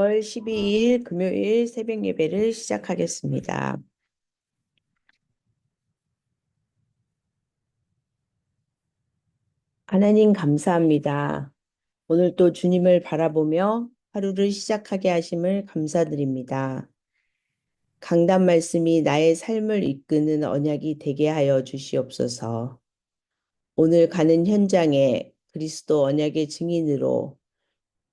12월 12일 금요일 새벽 예배를 시작하겠습니다. 하나님 감사합니다. 오늘 또 주님을 바라보며 하루를 시작하게 하심을 감사드립니다. 강단 말씀이 나의 삶을 이끄는 언약이 되게 하여 주시옵소서. 오늘 가는 현장에 그리스도 언약의 증인으로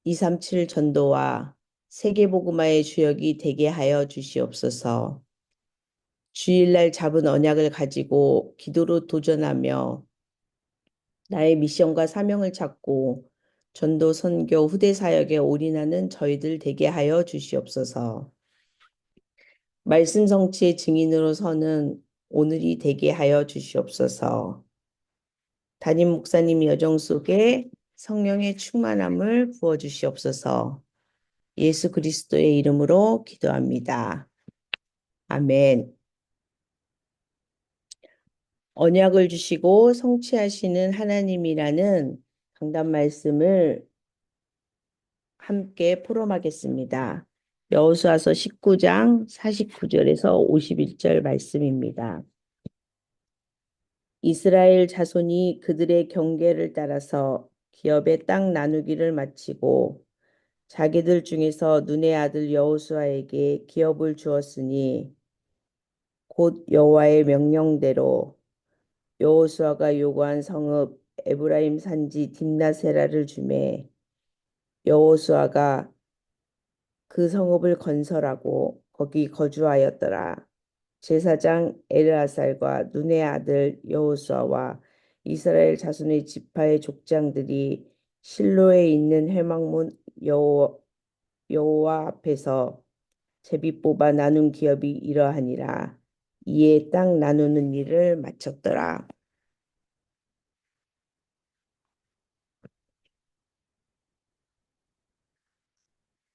237 전도와 세계복음화의 주역이 되게 하여 주시옵소서. 주일날 잡은 언약을 가지고 기도로 도전하며 나의 미션과 사명을 찾고 전도, 선교, 후대 사역에 올인하는 저희들 되게 하여 주시옵소서. 말씀 성취의 증인으로 서는 오늘이 되게 하여 주시옵소서. 담임 목사님 여정 속에 성령의 충만함을 부어 주시옵소서. 예수 그리스도의 이름으로 기도합니다. 아멘. 언약을 주시고 성취하시는 하나님이라는 강단 말씀을 함께 포럼하겠습니다. 여호수아서 19장 49절에서 51절 말씀입니다. 이스라엘 자손이 그들의 경계를 따라서 기업의 땅 나누기를 마치고 자기들 중에서 눈의 아들 여호수아에게 기업을 주었으니 곧 여호와의 명령대로 여호수아가 요구한 성읍 에브라임 산지 딥나세라를 주매 여호수아가 그 성읍을 건설하고 거기 거주하였더라. 제사장 엘르아살과 눈의 아들 여호수아와 이스라엘 자손의 지파의 족장들이 실로에 있는 회막문 여호와 앞에서 제비 뽑아 나눈 기업이 이러하니라. 이에 땅 나누는 일을 마쳤더라.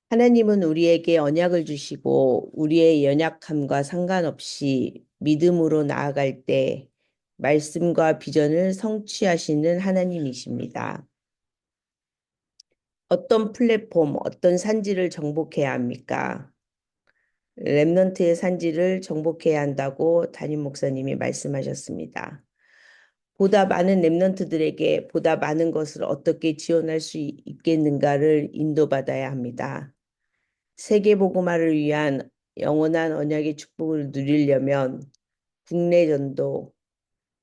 하나님은 우리에게 언약을 주시고 우리의 연약함과 상관없이 믿음으로 나아갈 때 말씀과 비전을 성취하시는 하나님이십니다. 어떤 플랫폼, 어떤 산지를 정복해야 합니까? 렘넌트의 산지를 정복해야 한다고 담임 목사님이 말씀하셨습니다. 보다 많은 렘넌트들에게 보다 많은 것을 어떻게 지원할 수 있겠는가를 인도받아야 합니다. 세계복음화를 위한 영원한 언약의 축복을 누리려면 국내 전도,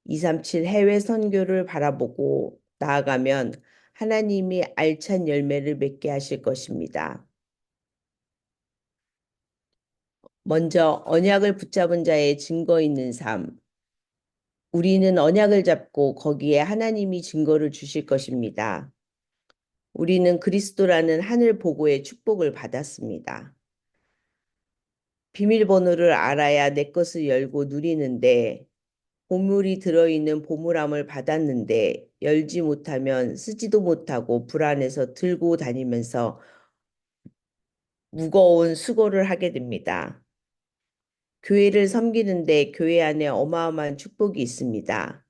237 해외 선교를 바라보고 나아가면 하나님이 알찬 열매를 맺게 하실 것입니다. 먼저 언약을 붙잡은 자의 증거 있는 삶. 우리는 언약을 잡고 거기에 하나님이 증거를 주실 것입니다. 우리는 그리스도라는 하늘 보고의 축복을 받았습니다. 비밀번호를 알아야 내 것을 열고 누리는데 보물이 들어있는 보물함을 받았는데 열지 못하면 쓰지도 못하고 불안해서 들고 다니면서 무거운 수고를 하게 됩니다. 교회를 섬기는데 교회 안에 어마어마한 축복이 있습니다.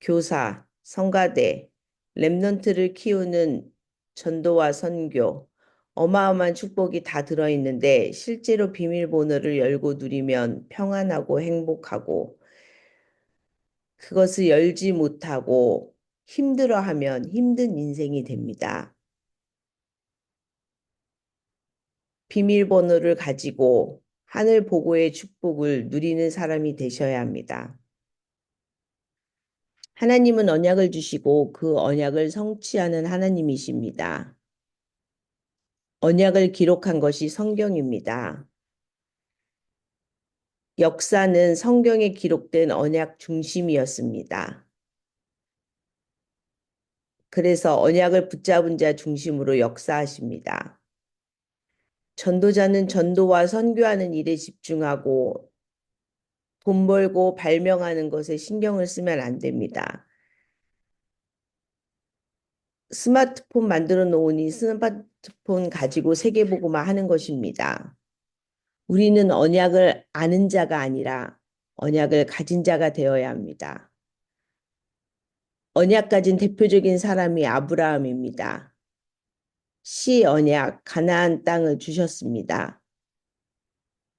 교사, 성가대, 렘넌트를 키우는 전도와 선교, 어마어마한 축복이 다 들어있는데 실제로 비밀번호를 열고 누리면 평안하고 행복하고 그것을 열지 못하고 힘들어하면 힘든 인생이 됩니다. 비밀번호를 가지고 하늘 보고의 축복을 누리는 사람이 되셔야 합니다. 하나님은 언약을 주시고 그 언약을 성취하는 하나님이십니다. 언약을 기록한 것이 성경입니다. 역사는 성경에 기록된 언약 중심이었습니다. 그래서 언약을 붙잡은 자 중심으로 역사하십니다. 전도자는 전도와 선교하는 일에 집중하고 돈 벌고 발명하는 것에 신경을 쓰면 안 됩니다. 스마트폰 만들어 놓으니 스마트폰 가지고 세계복음화 하는 것입니다. 우리는 언약을 아는 자가 아니라 언약을 가진 자가 되어야 합니다. 언약 가진 대표적인 사람이 아브라함입니다. 시 언약 가나안 땅을 주셨습니다.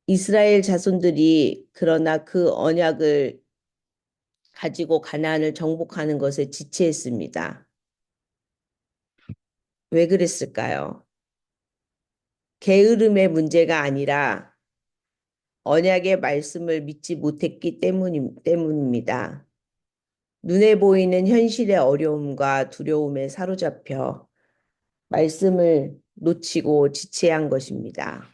이스라엘 자손들이 그러나 그 언약을 가지고 가나안을 정복하는 것에 지체했습니다. 왜 그랬을까요? 게으름의 문제가 아니라 언약의 말씀을 믿지 못했기 때문입니다. 눈에 보이는 현실의 어려움과 두려움에 사로잡혀 말씀을 놓치고 지체한 것입니다.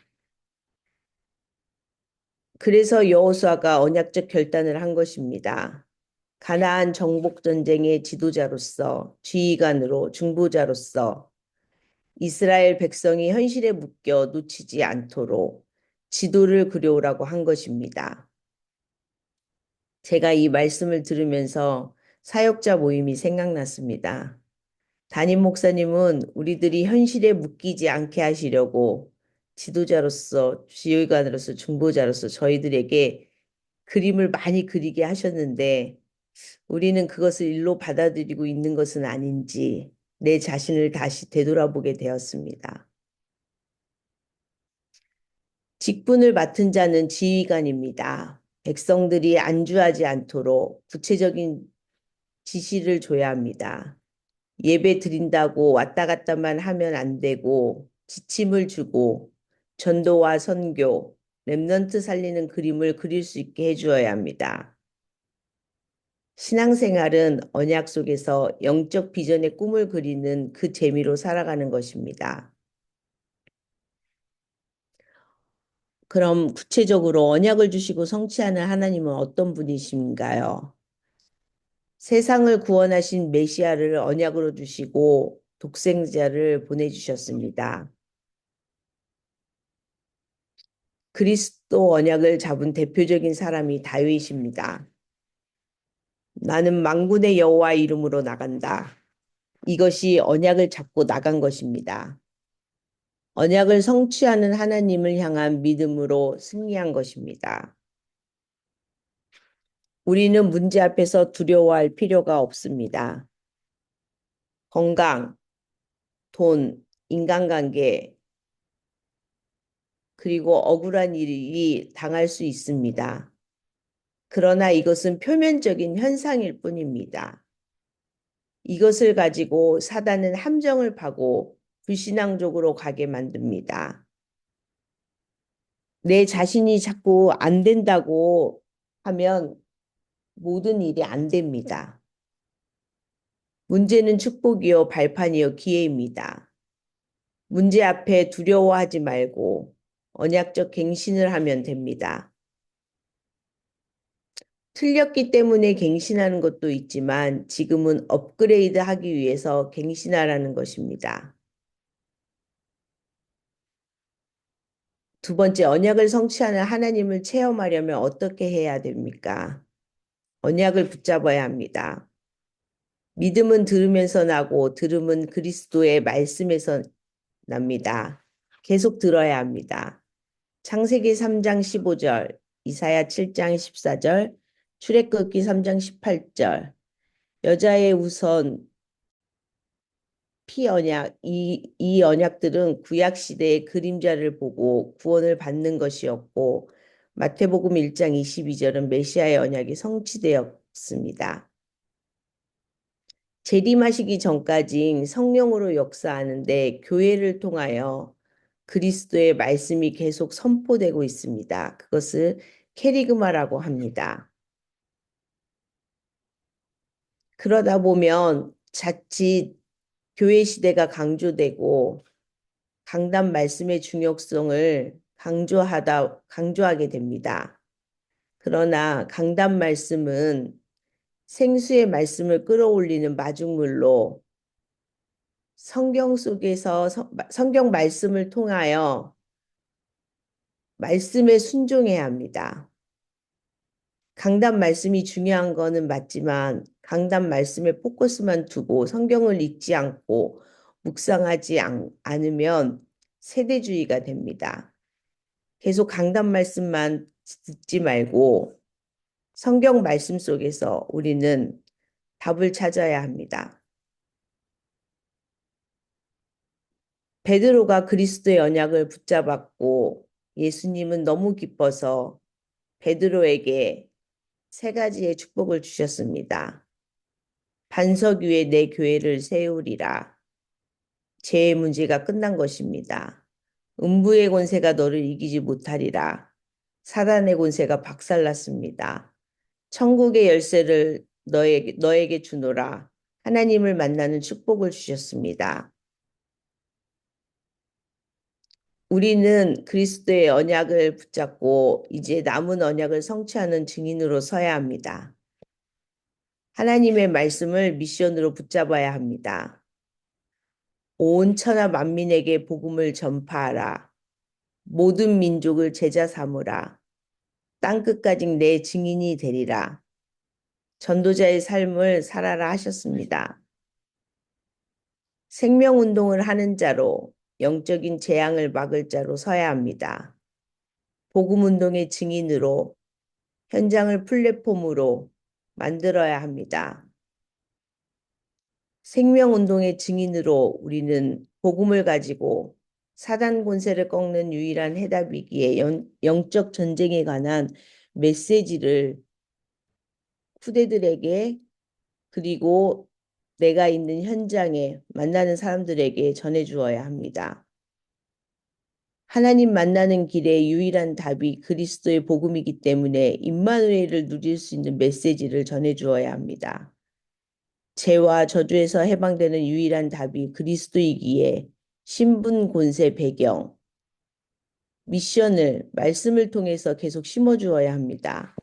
그래서 여호수아가 언약적 결단을 한 것입니다. 가나안 정복 전쟁의 지도자로서, 지휘관으로, 중보자로서 이스라엘 백성이 현실에 묶여 놓치지 않도록 지도를 그려오라고 한 것입니다. 제가 이 말씀을 들으면서 사역자 모임이 생각났습니다. 담임 목사님은 우리들이 현실에 묶이지 않게 하시려고 지도자로서, 지휘관으로서, 중보자로서 저희들에게 그림을 많이 그리게 하셨는데 우리는 그것을 일로 받아들이고 있는 것은 아닌지 내 자신을 다시 되돌아보게 되었습니다. 직분을 맡은 자는 지휘관입니다. 백성들이 안주하지 않도록 구체적인 지시를 줘야 합니다. 예배 드린다고 왔다 갔다만 하면 안 되고 지침을 주고 전도와 선교, 렘넌트 살리는 그림을 그릴 수 있게 해주어야 합니다. 신앙생활은 언약 속에서 영적 비전의 꿈을 그리는 그 재미로 살아가는 것입니다. 그럼 구체적으로 언약을 주시고 성취하는 하나님은 어떤 분이신가요? 세상을 구원하신 메시아를 언약으로 주시고 독생자를 보내주셨습니다. 그리스도 언약을 잡은 대표적인 사람이 다윗입니다. 나는 만군의 여호와 이름으로 나간다. 이것이 언약을 잡고 나간 것입니다. 언약을 성취하는 하나님을 향한 믿음으로 승리한 것입니다. 우리는 문제 앞에서 두려워할 필요가 없습니다. 건강, 돈, 인간관계, 그리고 억울한 일이 당할 수 있습니다. 그러나 이것은 표면적인 현상일 뿐입니다. 이것을 가지고 사단은 함정을 파고 불신앙적으로 가게 만듭니다. 내 자신이 자꾸 안 된다고 하면 모든 일이 안 됩니다. 문제는 축복이요, 발판이요, 기회입니다. 문제 앞에 두려워하지 말고 언약적 갱신을 하면 됩니다. 틀렸기 때문에 갱신하는 것도 있지만 지금은 업그레이드 하기 위해서 갱신하라는 것입니다. 두 번째, 언약을 성취하는 하나님을 체험하려면 어떻게 해야 됩니까? 언약을 붙잡아야 합니다. 믿음은 들으면서 나고 들음은 그리스도의 말씀에서 납니다. 계속 들어야 합니다. 창세기 3장 15절, 이사야 7장 14절, 출애굽기 3장 18절, 여자의 우선 피언약, 이 언약들은 구약시대의 그림자를 보고 구원을 받는 것이었고 마태복음 1장 22절은 메시아의 언약이 성취되었습니다. 재림하시기 전까지 성령으로 역사하는데 교회를 통하여 그리스도의 말씀이 계속 선포되고 있습니다. 그것을 캐리그마라고 합니다. 그러다 보면 자칫 교회 시대가 강조되고 강단 말씀의 중요성을 강조하게 됩니다. 그러나 강단 말씀은 생수의 말씀을 끌어올리는 마중물로 성경 속에서 성경 말씀을 통하여 말씀에 순종해야 합니다. 강단 말씀이 중요한 거는 맞지만 강단 말씀에 포커스만 두고 성경을 읽지 않고 묵상하지 않으면 세대주의가 됩니다. 계속 강단 말씀만 듣지 말고 성경 말씀 속에서 우리는 답을 찾아야 합니다. 베드로가 그리스도의 언약을 붙잡았고 예수님은 너무 기뻐서 베드로에게 세 가지의 축복을 주셨습니다. 반석 위에 내 교회를 세우리라. 죄의 문제가 끝난 것입니다. 음부의 권세가 너를 이기지 못하리라. 사단의 권세가 박살났습니다. 천국의 열쇠를 너에게 주노라. 하나님을 만나는 축복을 주셨습니다. 우리는 그리스도의 언약을 붙잡고 이제 남은 언약을 성취하는 증인으로 서야 합니다. 하나님의 말씀을 미션으로 붙잡아야 합니다. 온 천하 만민에게 복음을 전파하라. 모든 민족을 제자 삼으라. 땅끝까지 내 증인이 되리라. 전도자의 삶을 살아라 하셨습니다. 생명운동을 하는 자로 영적인 재앙을 막을 자로 서야 합니다. 복음운동의 증인으로 현장을 플랫폼으로 만들어야 합니다. 생명운동의 증인으로 우리는 복음을 가지고 사단 권세를 꺾는 유일한 해답이기에 영적 전쟁에 관한 메시지를 후대들에게 그리고 내가 있는 현장에 만나는 사람들에게 전해주어야 합니다. 하나님 만나는 길의 유일한 답이 그리스도의 복음이기 때문에 임마누엘을 누릴 수 있는 메시지를 전해주어야 합니다. 죄와 저주에서 해방되는 유일한 답이 그리스도이기에 신분, 권세, 배경, 미션을 말씀을 통해서 계속 심어주어야 합니다.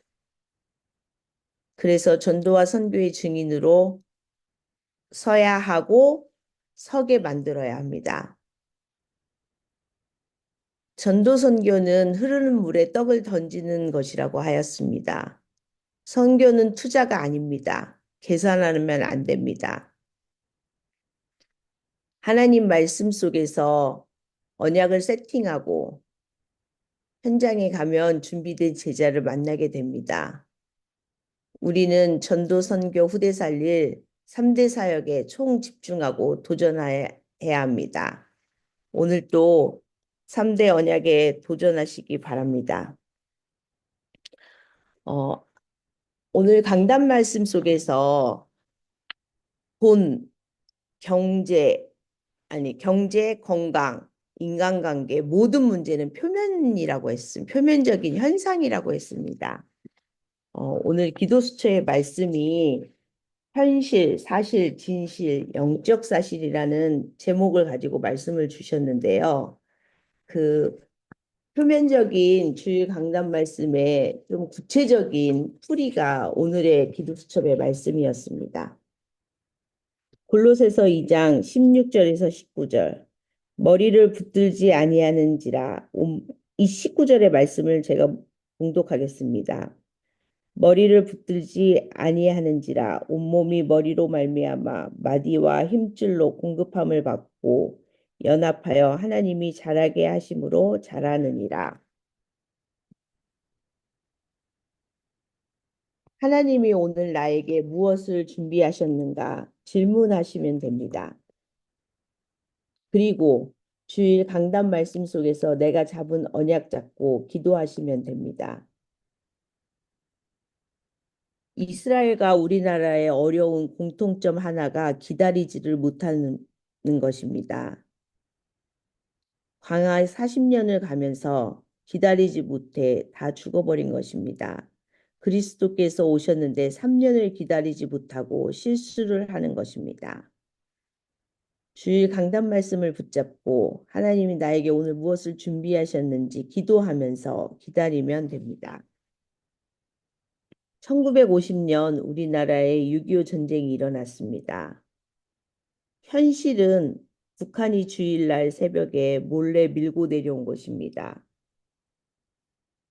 그래서 전도와 선교의 증인으로 서야 하고 서게 만들어야 합니다. 전도 선교는 흐르는 물에 떡을 던지는 것이라고 하였습니다. 선교는 투자가 아닙니다. 계산하면 안 됩니다. 하나님 말씀 속에서 언약을 세팅하고 현장에 가면 준비된 제자를 만나게 됩니다. 우리는 전도 선교 후대 살릴 3대 사역에 총 집중하고 도전해야 합니다. 오늘도 3대 언약에 도전하시기 바랍니다. 오늘 강단 말씀 속에서 돈, 경제, 건강, 인간관계 모든 문제는 표면이라고 했습니다. 표면적인 현상이라고 했습니다. 오늘 기도수초의 말씀이 현실, 사실, 진실, 영적 사실이라는 제목을 가지고 말씀을 주셨는데요. 그 표면적인 주일 강단 말씀에 좀 구체적인 풀이가 오늘의 기도수첩의 말씀이었습니다. 골로새서 2장 16절에서 19절 머리를 붙들지 아니하는지라 이 19절의 말씀을 제가 봉독하겠습니다. 머리를 붙들지 아니하는지라 온몸이 머리로 말미암아 마디와 힘줄로 공급함을 받고 연합하여 하나님이 자라게 하심으로 자라느니라. 하나님이 오늘 나에게 무엇을 준비하셨는가 질문하시면 됩니다. 그리고 주일 강단 말씀 속에서 내가 잡은 언약 잡고 기도하시면 됩니다. 이스라엘과 우리나라의 어려운 공통점 하나가 기다리지를 못하는 것입니다. 광야 40년을 가면서 기다리지 못해 다 죽어버린 것입니다. 그리스도께서 오셨는데 3년을 기다리지 못하고 실수를 하는 것입니다. 주일 강단 말씀을 붙잡고 하나님이 나에게 오늘 무엇을 준비하셨는지 기도하면서 기다리면 됩니다. 1950년 우리나라에 6.25 전쟁이 일어났습니다. 현실은 북한이 주일날 새벽에 몰래 밀고 내려온 것입니다.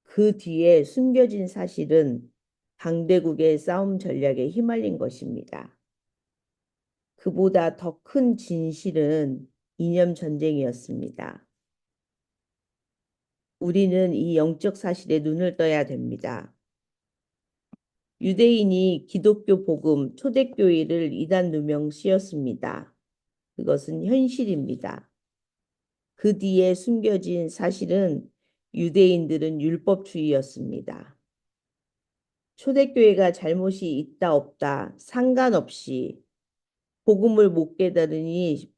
그 뒤에 숨겨진 사실은 강대국의 싸움 전략에 휘말린 것입니다. 그보다 더 큰 진실은 이념 전쟁이었습니다. 우리는 이 영적 사실에 눈을 떠야 됩니다. 유대인이 기독교 복음 초대교회를 이단 누명 씌웠습니다. 그것은 현실입니다. 그 뒤에 숨겨진 사실은 유대인들은 율법주의였습니다. 초대교회가 잘못이 있다 없다 상관없이 복음을 못 깨달으니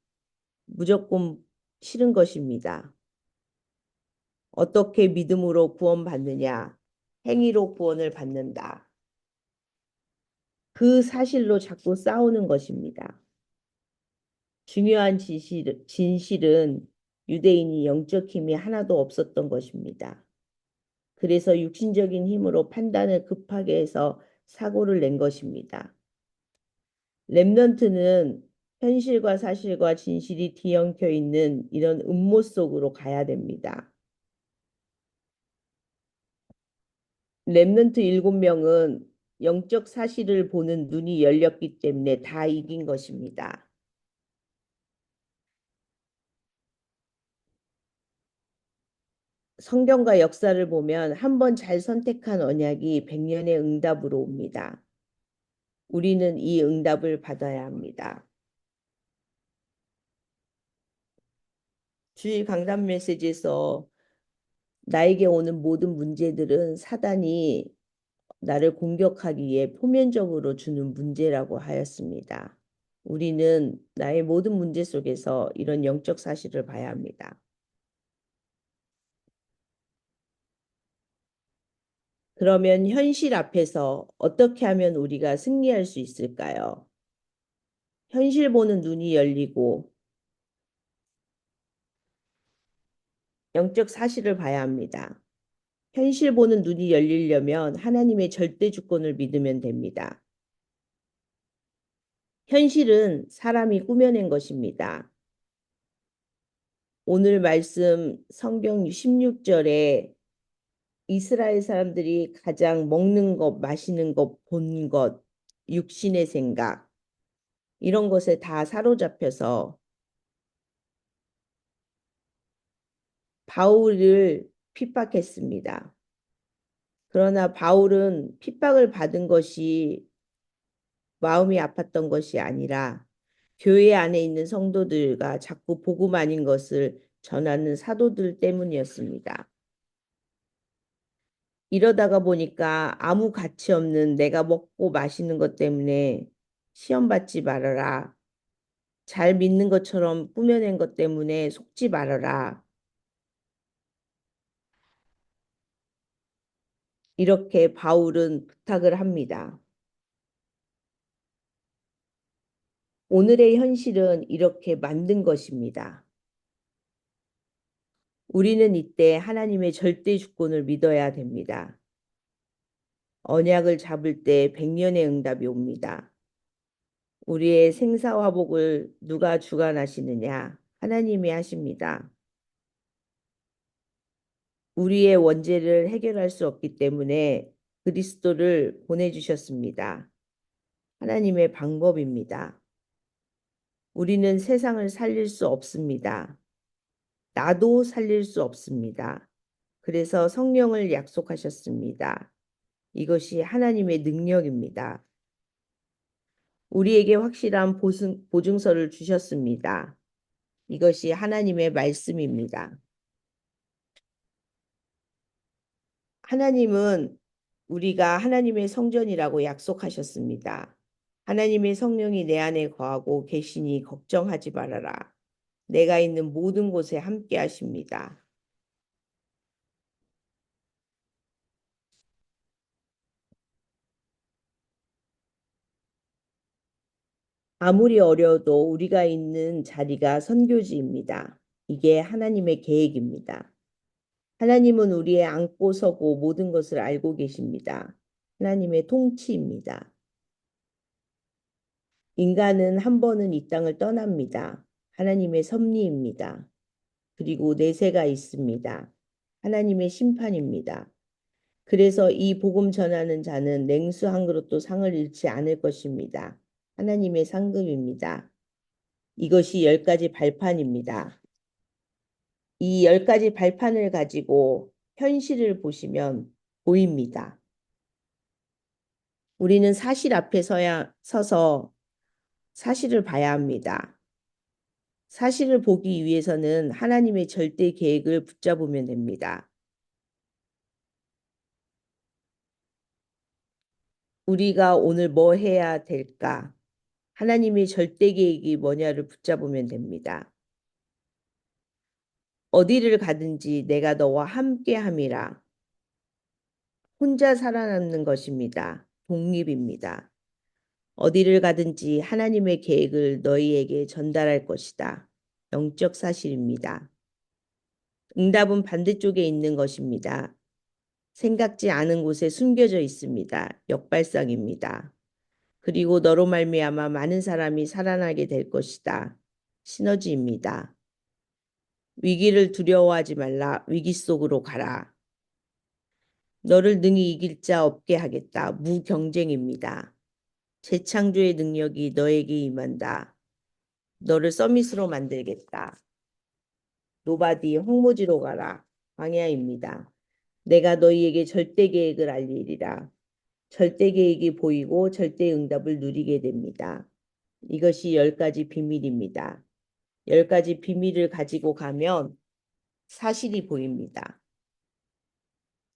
무조건 싫은 것입니다. 어떻게 믿음으로 구원받느냐? 행위로 구원을 받는다. 그 사실로 자꾸 싸우는 것입니다. 중요한 진실은 유대인이 영적 힘이 하나도 없었던 것입니다. 그래서 육신적인 힘으로 판단을 급하게 해서 사고를 낸 것입니다. 렘넌트는 현실과 사실과 진실이 뒤엉켜 있는 이런 음모 속으로 가야 됩니다. 렘넌트 7명은 영적 사실을 보는 눈이 열렸기 때문에 다 이긴 것입니다. 성경과 역사를 보면 한 번 잘 선택한 언약이 100년의 응답으로 옵니다. 우리는 이 응답을 받아야 합니다. 주일 강단 메시지에서 나에게 오는 모든 문제들은 사단이 나를 공격하기 위해 표면적으로 주는 문제라고 하였습니다. 우리는 나의 모든 문제 속에서 이런 영적 사실을 봐야 합니다. 그러면 현실 앞에서 어떻게 하면 우리가 승리할 수 있을까요? 현실 보는 눈이 열리고 영적 사실을 봐야 합니다. 현실 보는 눈이 열리려면 하나님의 절대 주권을 믿으면 됩니다. 현실은 사람이 꾸며낸 것입니다. 오늘 말씀 성경 16절에 이스라엘 사람들이 가장 먹는 것, 마시는 것, 본 것, 육신의 생각 이런 것에 다 사로잡혀서 바울을 핍박했습니다. 그러나 바울은 핍박을 받은 것이 마음이 아팠던 것이 아니라 교회 안에 있는 성도들과 자꾸 복음 아닌 것을 전하는 사도들 때문이었습니다. 이러다가 보니까 아무 가치 없는 내가 먹고 마시는 것 때문에 시험 받지 말아라. 잘 믿는 것처럼 꾸며낸 것 때문에 속지 말아라. 이렇게 바울은 부탁을 합니다. 오늘의 현실은 이렇게 만든 것입니다. 우리는 이때 하나님의 절대 주권을 믿어야 됩니다. 언약을 잡을 때 100년의 응답이 옵니다. 우리의 생사화복을 누가 주관하시느냐? 하나님이 하십니다. 우리의 원죄를 해결할 수 없기 때문에 그리스도를 보내주셨습니다. 하나님의 방법입니다. 우리는 세상을 살릴 수 없습니다. 나도 살릴 수 없습니다. 그래서 성령을 약속하셨습니다. 이것이 하나님의 능력입니다. 우리에게 확실한 보증서를 주셨습니다. 이것이 하나님의 말씀입니다. 하나님은 우리가 하나님의 성전이라고 약속하셨습니다. 하나님의 성령이 내 안에 거하고 계시니 걱정하지 말아라. 내가 있는 모든 곳에 함께 하십니다. 아무리 어려워도 우리가 있는 자리가 선교지입니다. 이게 하나님의 계획입니다. 하나님은 우리의 안고 서고 모든 것을 알고 계십니다. 하나님의 통치입니다. 인간은 한 번은 이 땅을 떠납니다. 하나님의 섭리입니다. 그리고 내세가 있습니다. 하나님의 심판입니다. 그래서 이 복음 전하는 자는 냉수 한 그릇도 상을 잃지 않을 것입니다. 하나님의 상급입니다. 이것이 10가지 발판입니다. 이 10가지 발판을 가지고 현실을 보시면 보입니다. 우리는 사실 앞에 서서 사실을 봐야 합니다. 사실을 보기 위해서는 하나님의 절대 계획을 붙잡으면 됩니다. 우리가 오늘 뭐 해야 될까? 하나님의 절대 계획이 뭐냐를 붙잡으면 됩니다. 어디를 가든지 내가 너와 함께 함이라. 혼자 살아남는 것입니다. 독립입니다. 어디를 가든지 하나님의 계획을 너희에게 전달할 것이다. 영적 사실입니다. 응답은 반대쪽에 있는 것입니다. 생각지 않은 곳에 숨겨져 있습니다. 역발상입니다. 그리고 너로 말미암아 많은 사람이 살아나게 될 것이다. 시너지입니다. 위기를 두려워하지 말라. 위기 속으로 가라. 너를 능히 이길 자 없게 하겠다. 무경쟁입니다. 재창조의 능력이 너에게 임한다. 너를 서밋으로 만들겠다. 노바디 홍모지로 가라. 광야입니다. 내가 너희에게 절대 계획을 알리리라. 절대 계획이 보이고 절대 응답을 누리게 됩니다. 이것이 10가지 비밀입니다. 10가지 비밀을 가지고 가면 사실이 보입니다.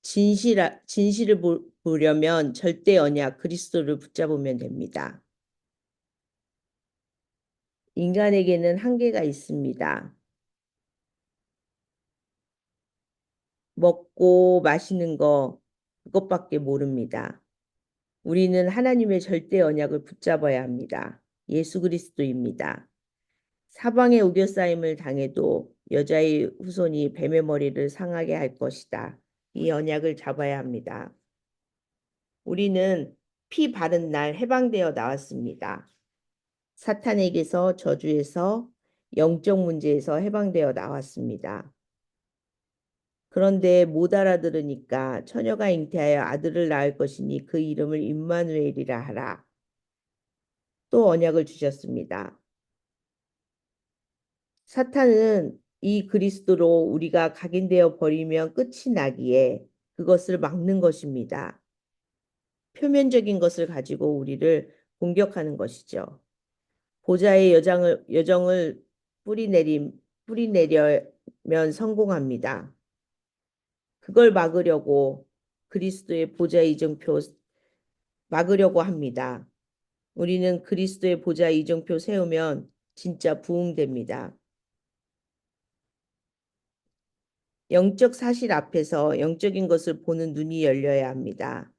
진실을 보려면 절대 언약 그리스도를 붙잡으면 됩니다. 인간에게는 한계가 있습니다. 먹고 마시는 거 그것밖에 모릅니다. 우리는 하나님의 절대 언약을 붙잡아야 합니다. 예수 그리스도입니다. 사방에 우겨싸임을 당해도 여자의 후손이 뱀의 머리를 상하게 할 것이다. 이 언약을 잡아야 합니다. 우리는 피 바른 날 해방되어 나왔습니다. 사탄에게서 저주에서 영적 문제에서 해방되어 나왔습니다. 그런데 못 알아들으니까 처녀가 잉태하여 아들을 낳을 것이니 그 이름을 임마누엘이라 하라. 또 언약을 주셨습니다. 사탄은 이 그리스도로 우리가 각인되어 버리면 끝이 나기에 그것을 막는 것입니다. 표면적인 것을 가지고 우리를 공격하는 것이죠. 보좌의 여정을 뿌리내려면 성공합니다. 그걸 막으려고 그리스도의 보좌 이정표 막으려고 합니다. 우리는 그리스도의 보좌 이정표 세우면 진짜 부흥됩니다. 영적 사실 앞에서 영적인 것을 보는 눈이 열려야 합니다.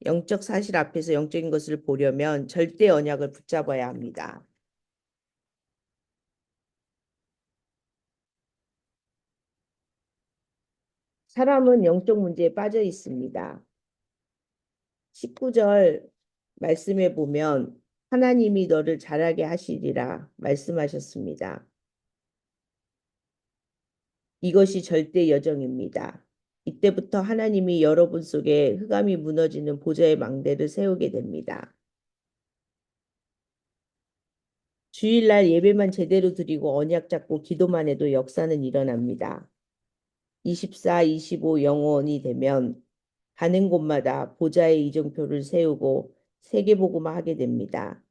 영적 사실 앞에서 영적인 것을 보려면 절대 언약을 붙잡아야 합니다. 사람은 영적 문제에 빠져 있습니다. 19절 말씀에 보면 하나님이 너를 자라게 하시리라 말씀하셨습니다. 이것이 절대 여정입니다. 이때부터 하나님이 여러분 속에 흑암이 무너지는 보좌의 망대를 세우게 됩니다. 주일날 예배만 제대로 드리고 언약 잡고 기도만 해도 역사는 일어납니다. 24, 25 영원이 되면 가는 곳마다 보좌의 이정표를 세우고 세계복음화 하게 됩니다.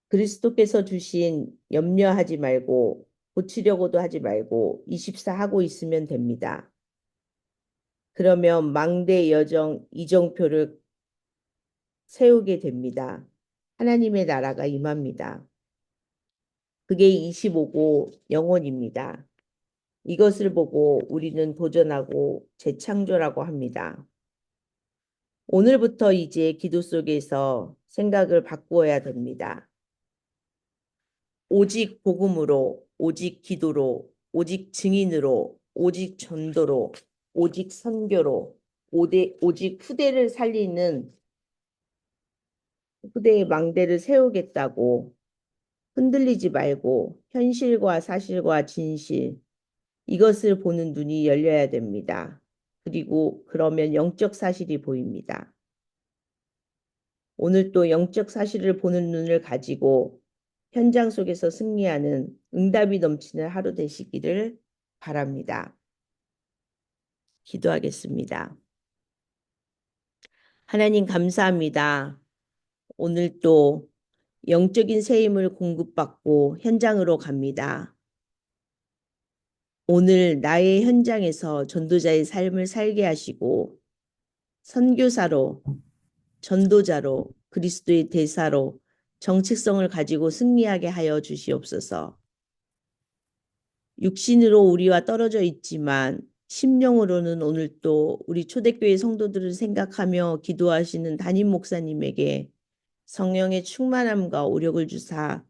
그리스도께서 주신 염려하지 말고 고치려고도 하지 말고 24 하고 있으면 됩니다. 그러면 망대 여정 이정표를 세우게 됩니다. 하나님의 나라가 임합니다. 그게 25고 영원입니다. 이것을 보고 우리는 도전하고 재창조라고 합니다. 오늘부터 이제 기도 속에서 생각을 바꾸어야 됩니다. 오직 복음으로, 오직 기도로, 오직 증인으로, 오직 전도로, 오직 선교로, 오직 후대를 살리는 후대의 망대를 세우겠다고 흔들리지 말고 현실과 사실과 진실 이것을 보는 눈이 열려야 됩니다. 그리고 그러면 영적 사실이 보입니다. 오늘 또 영적 사실을 보는 눈을 가지고 현장 속에서 승리하는 응답이 넘치는 하루 되시기를 바랍니다. 기도하겠습니다. 하나님 감사합니다. 오늘 또 영적인 새 힘을 공급받고 현장으로 갑니다. 오늘 나의 현장에서 전도자의 삶을 살게 하시고 선교사로, 전도자로, 그리스도의 대사로 정체성을 가지고 승리하게 하여 주시옵소서. 육신으로 우리와 떨어져 있지만 심령으로는 오늘 또 우리 초대교회 성도들을 생각하며 기도하시는 담임 목사님에게 성령의 충만함과 오력을 주사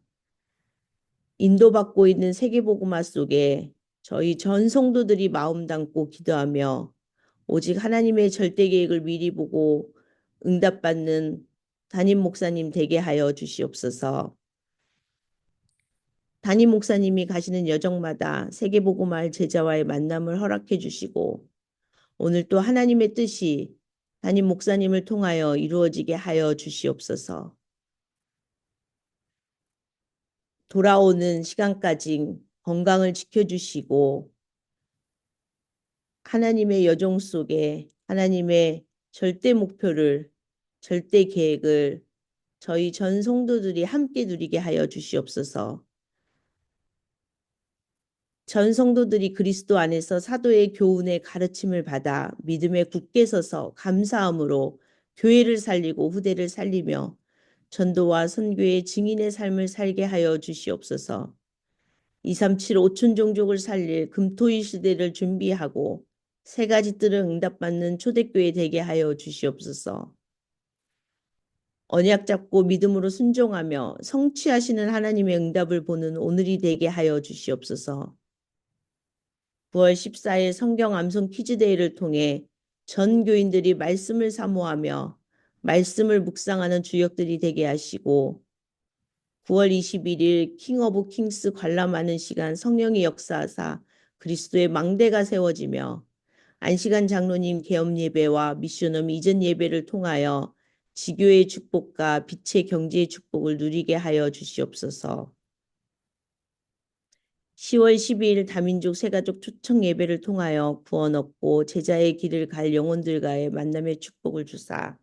인도받고 있는 세계복음화 속에 저희 전 성도들이 마음 담고 기도하며 오직 하나님의 절대 계획을 미리 보고 응답받는 담임 목사님 되게 하여 주시옵소서. 담임 목사님이 가시는 여정마다 세계복음화할 제자와의 만남을 허락해 주시고 오늘 또 하나님의 뜻이 담임 목사님을 통하여 이루어지게 하여 주시옵소서. 돌아오는 시간까지 건강을 지켜주시고 하나님의 여정 속에 하나님의 절대 목표를, 절대 계획을 저희 전 성도들이 함께 누리게 하여 주시옵소서. 전 성도들이 그리스도 안에서 사도의 교훈의 가르침을 받아 믿음에 굳게 서서 감사함으로 교회를 살리고 후대를 살리며 전도와 선교의 증인의 삶을 살게 하여 주시옵소서. 237 5천 종족을 살릴 금토일 시대를 준비하고 세 가지 뜰을 응답받는 초대교회 되게 하여 주시옵소서. 언약 잡고 믿음으로 순종하며 성취하시는 하나님의 응답을 보는 오늘이 되게 하여 주시옵소서. 9월 14일 성경 암송 퀴즈데이를 통해 전 교인들이 말씀을 사모하며 말씀을 묵상하는 주역들이 되게 하시고 9월 21일 킹 오브 킹스 관람하는 시간 성령의 역사하사 그리스도의 망대가 세워지며 안시간 장로님 개업 예배와 미션홈 이전 예배를 통하여 지교의 축복과 빛의 경제의 축복을 누리게 하여 주시옵소서. 10월 12일 다민족 새가족 초청 예배를 통하여 구원 얻고 제자의 길을 갈 영혼들과의 만남의 축복을 주사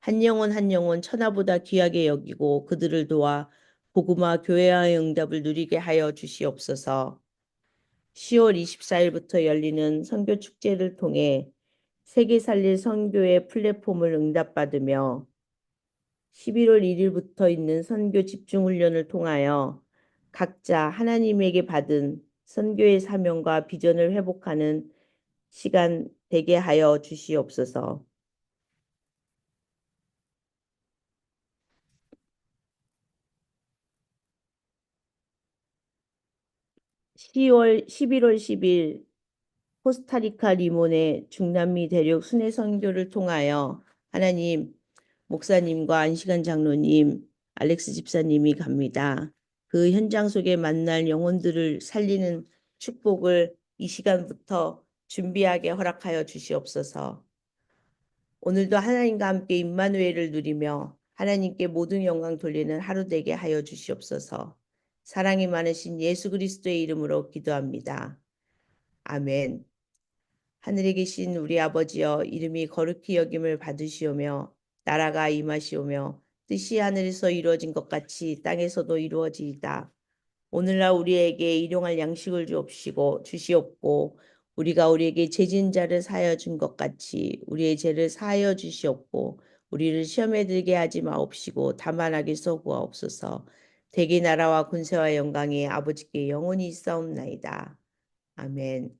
한 영혼 한 영혼 천하보다 귀하게 여기고 그들을 도와 복음화 교회와의 응답을 누리게 하여 주시옵소서. 10월 24일부터 열리는 선교 축제를 통해 세계 살릴 선교의 플랫폼을 응답받으며 11월 1일부터 있는 선교 집중훈련을 통하여 각자 하나님에게 받은 선교의 사명과 비전을 회복하는 시간 되게 하여 주시옵소서. 11월 10일 코스타리카 리몬의 중남미 대륙 순회 선교를 통하여 하나님 목사님과 안시간 장로님, 알렉스 집사님이 갑니다. 그 현장 속에 만날 영혼들을 살리는 축복을 이 시간부터 준비하게 허락하여 주시옵소서. 오늘도 하나님과 함께 임마누엘을 누리며 하나님께 모든 영광 돌리는 하루 되게 하여 주시옵소서. 사랑이 많으신 예수 그리스도의 이름으로 기도합니다. 아멘. 하늘에 계신 우리 아버지여 이름이 거룩히 여김을 받으시오며 나라가 임하시오며 뜻이 하늘에서 이루어진 것 같이 땅에서도 이루어지이다. 오늘날 우리에게 일용할 양식을 주시옵고 우리가 우리에게 죄진 자를 사하여 준 것 같이 우리의 죄를 사하여 주시옵고 우리를 시험에 들게 하지 마옵시고 다만 악에서 구하옵소서. 대개 나라와 군세와 영광이 아버지께 영원히 있사옵나이다. 아멘.